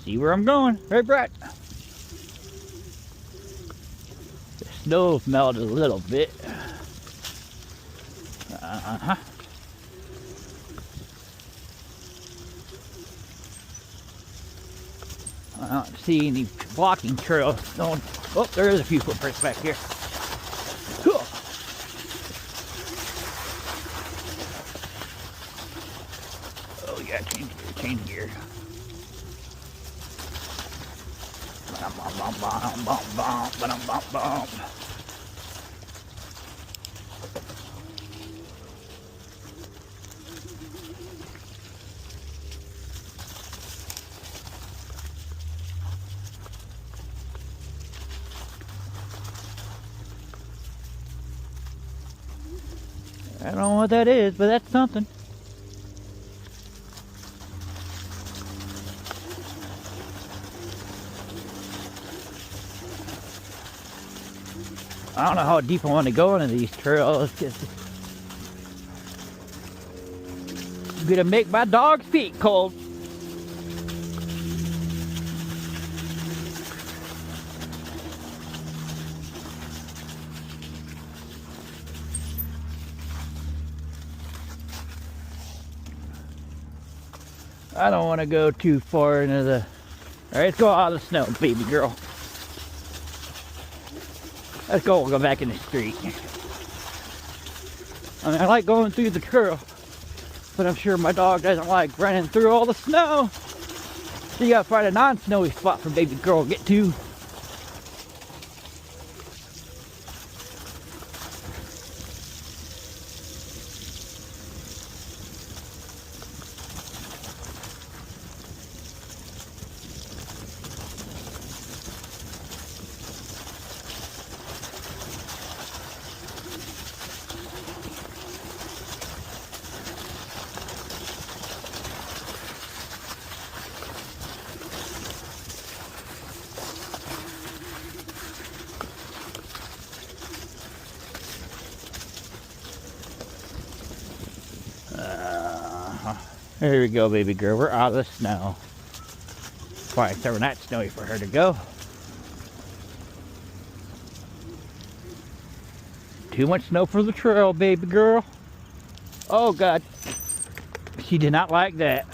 See where I'm going. Hey, Brett. The snow's melted a little bit. Uh-huh. I don't see any walking trails. No, oh, there is a few footprints back here. Cool. Oh yeah, change gear. Bum, bum, bum, bum, bum, bum, bum, bum, bum. I don't know what that is, but that's something. I don't know how deep I want to go into these trails. I'm gonna make my dog's feet cold. I don't want to go too far into the... Alright, let's go out of the snow, baby girl. Let's go, we'll go back in the street. I mean, I like going through the trail, but I'm sure my dog doesn't like running through all the snow. So you gotta find a non-snowy spot for baby girl to get to. There we go, baby girl. We're out of the snow. Probably it's never that snowy for her to go. Too much snow for the trail, baby girl. Oh, God. She did not like that.